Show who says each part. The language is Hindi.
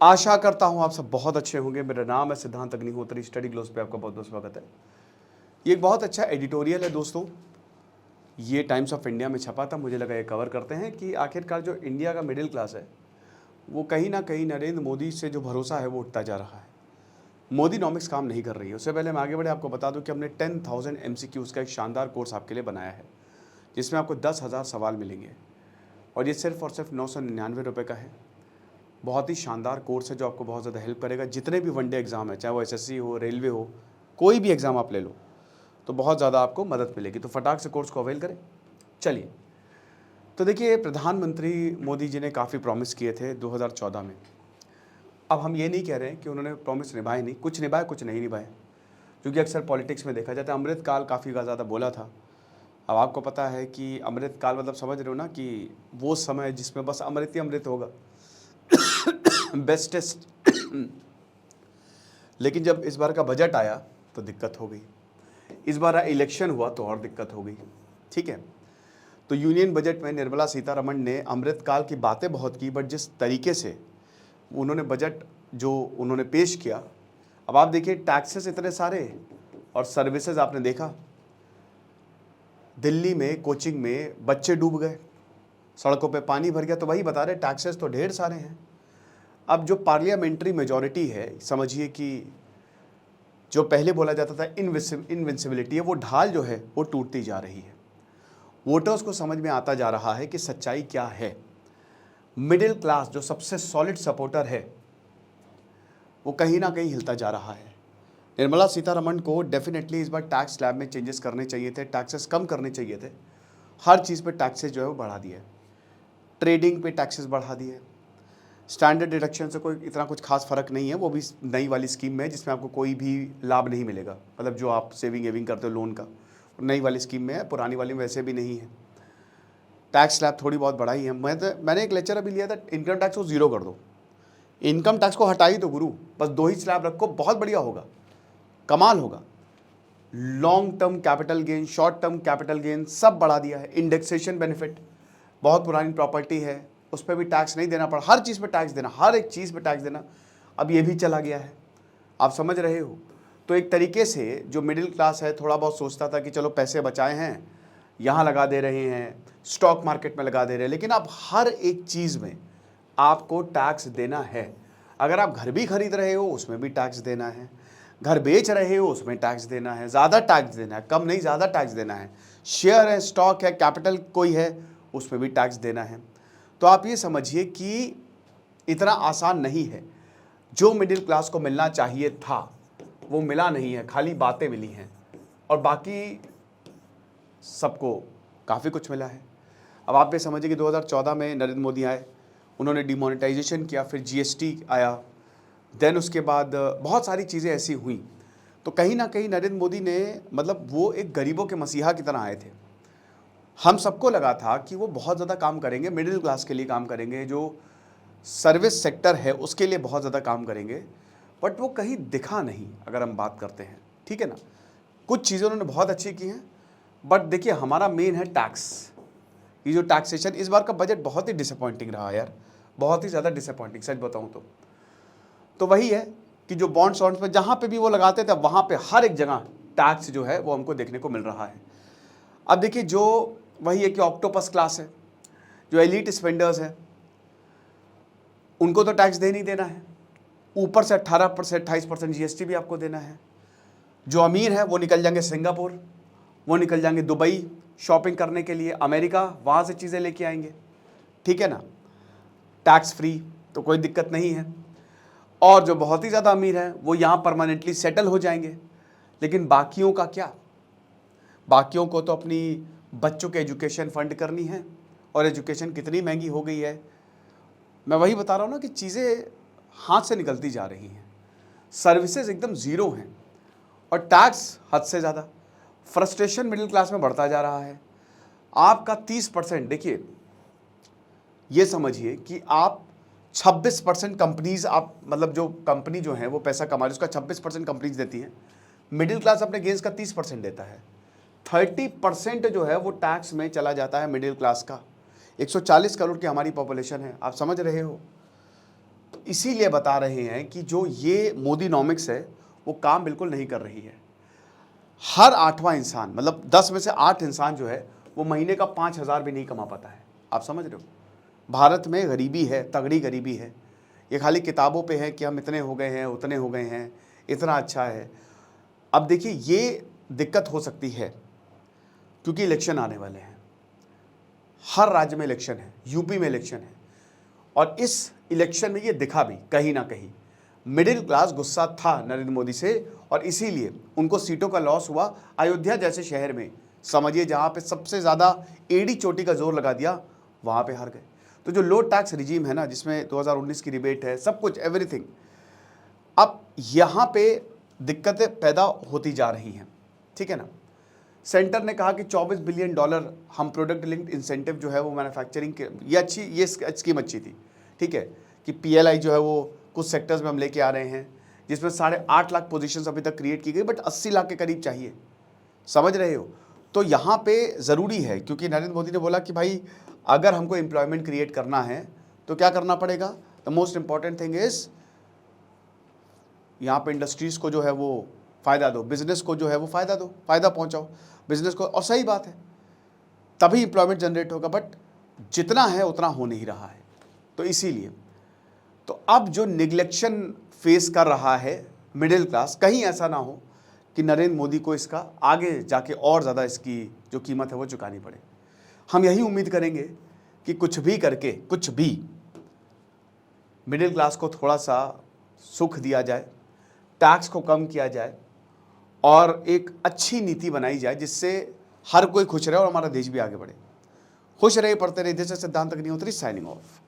Speaker 1: आशा करता हूँ आप सब बहुत अच्छे होंगे। मेरा नाम है सिद्धांत अग्निहोत्री। स्टडी ग्लोस पे आपका बहुत बहुत स्वागत है। ये एक बहुत अच्छा एडिटोरियल है दोस्तों। ये टाइम्स ऑफ इंडिया में छपा था। मुझे लगा ये कवर करते हैं कि आखिरकार जो इंडिया का मिडिल क्लास है वो कहीं ना कहीं नरेंद्र मोदी से जो भरोसा है वो उठता जा रहा है। मोदी नॉमिक्स काम नहीं कर रही है। उससे पहले हम आगे बढ़े आपको बता दूं कि हमने 10,000 MCQs का एक शानदार कोर्स आपके लिए बनाया है, जिसमें आपको 10,000 सवाल मिलेंगे और ये सिर्फ और सिर्फ 999 रुपये का है। बहुत ही शानदार कोर्स है जो आपको बहुत ज़्यादा हेल्प करेगा। जितने भी वनडे एग्ज़ाम है, चाहे वो SSC हो, रेलवे हो, कोई भी एग्ज़ाम आप ले लो तो बहुत ज़्यादा आपको मदद मिलेगी। तो फटाक से कोर्स को अवेल करें। चलिए, तो देखिए, प्रधानमंत्री मोदी जी ने काफ़ी प्रॉमिस किए थे 2014 में। अब हम ये नहीं कह रहे हैं कि उन्होंने प्रॉमिस निभाए नहीं, कुछ निभाए कुछ नहीं निभाए, क्योंकि अक्सर पॉलिटिक्स में देखा जाता है। अमृतकाल काफ़ी ज़्यादा बोला था। अब आपको पता है कि अमृतकाल मतलब समझ रहे हो ना, कि वो समय जिसमें बस अमृत ही अमृत होगा, बेस्टेस्ट। लेकिन जब इस बार का बजट आया तो दिक्कत हो गई। इस बार इलेक्शन हुआ तो और दिक्कत हो गई। ठीक है, तो यूनियन बजट में निर्मला सीतारमण ने अमृतकाल की बातें बहुत की, बट जिस तरीके से उन्होंने बजट जो उन्होंने पेश किया, अब आप देखिए, टैक्सेस इतने सारे और सर्विसेज आपने देखा। दिल्ली में कोचिंग में बच्चे डूब गए, सड़कों पे पानी भर गया। तो वही बता रहे, टैक्सेस तो ढेर सारे हैं। अब जो पार्लियामेंट्री मेजॉरिटी है, समझिए कि जो पहले बोला जाता था इनविंसिबिलिटी है, वो ढाल जो है वो टूटती जा रही है। वोटर्स को समझ में आता जा रहा है कि सच्चाई क्या है। मिडिल क्लास जो सबसे सॉलिड सपोर्टर है वो कहीं ना कहीं हिलता जा रहा है। निर्मला सीतारमण को डेफिनेटली इस बार टैक्स स्लैब में चेंजेस करने चाहिए थे, टैक्सेस कम करने चाहिए थे। हर चीज़ पे टैक्सेस जो है वो बढ़ा दिए। ट्रेडिंग पे टैक्सेस बढ़ा दिए। स्टैंडर्ड डिडक्शन से कोई इतना कुछ खास फर्क नहीं है, वो भी नई वाली स्कीम में है जिसमें आपको कोई भी लाभ नहीं मिलेगा। मतलब जो आप सेविंग एविंग करते हो लोन का, नई वाली स्कीम में है, पुरानी वाली में वैसे भी नहीं है। टैक्स स्लैब थोड़ी बहुत बढ़ाई है। मैंने एक लेक्चर अभी लिया था, इनकम टैक्स को ज़ीरो कर दो, इनकम टैक्स को हटा ही दो गुरु, बस 2 ही स्लैब रखो, बहुत बढ़िया होगा, कमाल होगा। Long term capital gain, short term capital gain सब बढ़ा दिया है। इंडेक्सेशन बेनिफिट, बहुत पुरानी प्रॉपर्टी है उस पर भी टैक्स नहीं देना पड़ा, हर चीज़ पे टैक्स देना, हर एक चीज़ पे टैक्स देना, अब ये भी चला गया है। आप समझ रहे हो। तो एक तरीके से जो मिडिल क्लास है, थोड़ा बहुत सोचता था कि चलो पैसे बचाए हैं, यहाँ लगा दे रहे हैं, स्टॉक मार्केट में लगा दे रहे हैं, लेकिन अब हर एक चीज़ में आपको टैक्स देना है। अगर आप घर भी खरीद रहे हो उसमें भी टैक्स देना है, घर बेच रहे हो उसमें टैक्स देना है, ज़्यादा टैक्स देना है, कम नहीं ज़्यादा टैक्स देना है। शेयर है, स्टॉक है, कैपिटल कोई है, उसमें भी टैक्स देना है। तो आप ये समझिए कि इतना आसान नहीं है। जो मिडिल क्लास को मिलना चाहिए था वो मिला नहीं है, खाली बातें मिली हैं और बाकी सबको काफ़ी कुछ मिला है। अब आप ये समझिए कि 2014 में नरेंद्र मोदी आए, उन्होंने डिमोनेटाइजेशन किया, फिर GST आया, देन उसके बाद बहुत सारी चीज़ें ऐसी हुई। तो कहीं ना कहीं नरेंद्र मोदी ने, मतलब वो एक गरीबों के मसीहा की तरह आए थे। हम सबको लगा था कि वो बहुत ज़्यादा काम करेंगे, मिडिल क्लास के लिए काम करेंगे, जो सर्विस सेक्टर है उसके लिए बहुत ज़्यादा काम करेंगे, बट वो कहीं दिखा नहीं। अगर हम बात करते हैं, ठीक है ना, कुछ चीज़ें उन्होंने बहुत अच्छी की हैं, बट देखिए हमारा मेन है टैक्स। ये जो टैक्सेशन, इस बार का बजट बहुत ही डिसअपॉइंटिंग रहा यार, बहुत ही ज़्यादा डिसअपॉइंटिंग, सच बताऊँ तो वही है कि जो बॉन्ड्स वॉन्ड्स पे जहाँ पे भी वो लगाते थे, वहाँ पे हर एक जगह टैक्स जो है वो हमको देखने को मिल रहा है। अब देखिए, जो वही है कि ऑक्टोपस क्लास है, जो एलीट स्पेंडर्स है, उनको तो टैक्स दे नहीं देना है, ऊपर से 18% 28% GST भी आपको देना है। जो अमीर है वो निकल जाएंगे सिंगापुर, वो निकल जाएंगे दुबई शॉपिंग करने के लिए, अमेरिका, वहाँ से चीज़ें लेके आएंगे, ठीक है ना, टैक्स फ्री, तो कोई दिक्कत नहीं है। और जो बहुत ही ज़्यादा अमीर है वो यहाँ परमानेंटली सेटल हो जाएंगे। लेकिन बाकियों का क्या? बाकियों को तो अपनी बच्चों के एजुकेशन फंड करनी है, और एजुकेशन कितनी महंगी हो गई है। मैं वही बता रहा हूँ ना कि चीज़ें हाथ से निकलती जा रही हैं, सर्विसेज एकदम ज़ीरो हैं और टैक्स हद से ज़्यादा। फ्रस्ट्रेशन मिडिल क्लास में बढ़ता जा रहा है। आपका 30%, देखिए ये समझिए कि आप 26% कंपनीज, आप मतलब जो कंपनी जो है वो पैसा कमा रही है उसका 26% कंपनीज देती हैं, मिडिल क्लास अपने गेंस का 30% देता है। 30% जो है वो टैक्स में चला जाता है मिडिल क्लास का। 140 करोड़ की हमारी पॉपुलेशन है, आप समझ रहे हो। तो इसीलिए बता रहे हैं कि जो ये मोदीनॉमिक्स है वो काम बिल्कुल नहीं कर रही है। हर 8वां इंसान, मतलब 10 में से 8 इंसान जो है वो महीने का 5,000 भी नहीं कमा पाता है। आप समझ रहे हो? भारत में गरीबी है, तगड़ी गरीबी है। ये खाली किताबों पे है कि हम इतने हो गए हैं, उतने हो गए हैं, इतना अच्छा है। अब देखिए ये दिक्कत हो सकती है क्योंकि इलेक्शन आने वाले हैं। हर राज्य में इलेक्शन है, यूपी में इलेक्शन है, और इस इलेक्शन में ये दिखा भी कहीं ना कहीं। मिडिल क्लास गुस्सा था नरेंद्र मोदी से और इसीलिए उनको सीटों का लॉस हुआ। अयोध्या जैसे शहर में समझिए, जहाँ पे सबसे ज़्यादा एड़ी चोटी का जोर लगा दिया, वहाँ पे हार गए। तो जो लो टैक्स रिजीम है ना, जिसमें 2019 की रिबेट है, सब कुछ, एवरीथिंग, अब यहाँ पे दिक्कतें पैदा होती जा रही हैं। ठीक है ना? सेंटर ने कहा कि $24 बिलियन हम प्रोडक्ट लिंक्ड इंसेंटिव जो है वो मैन्युफैक्चरिंग के, ये स्कीम अच्छी थी। ठीक है कि PLI जो है वो कुछ सेक्टर्स में हम लेके आ रहे हैं, जिसमें 8.5 लाख पोजीशंस अभी तक क्रिएट की गई, बट 80 लाख के करीब चाहिए। समझ रहे हो? तो यहाँ पे ज़रूरी है, क्योंकि नरेंद्र मोदी ने बोला कि भाई अगर हमको एम्प्लॉयमेंट क्रिएट करना है तो क्या करना पड़ेगा? The most important thing is यहाँ पे इंडस्ट्रीज़ को जो है वो फ़ायदा दो, बिज़नेस को जो है वो फ़ायदा दो, फ़ायदा पहुँचाओ बिज़नेस को। और सही बात है, तभी एम्प्लॉयमेंट जनरेट होगा, बट जितना है उतना हो नहीं रहा है। तो इसीलिए तो अब जो निगलेक्शन फेस कर रहा है मिडिल क्लास, कहीं ऐसा ना हो कि नरेंद्र मोदी को इसका आगे जाके और ज़्यादा इसकी जो कीमत है वो चुकानी पड़े। हम यही उम्मीद करेंगे कि कुछ भी करके, कुछ भी, मिडिल क्लास को थोड़ा सा सुख दिया जाए, टैक्स को कम किया जाए और एक अच्छी नीति बनाई जाए जिससे हर कोई खुश रहे और हमारा देश भी आगे बढ़े। खुश रहे, पढ़ते रहे। देश सिद्धांत अग्निहोत्री, साइनिंग ऑफ।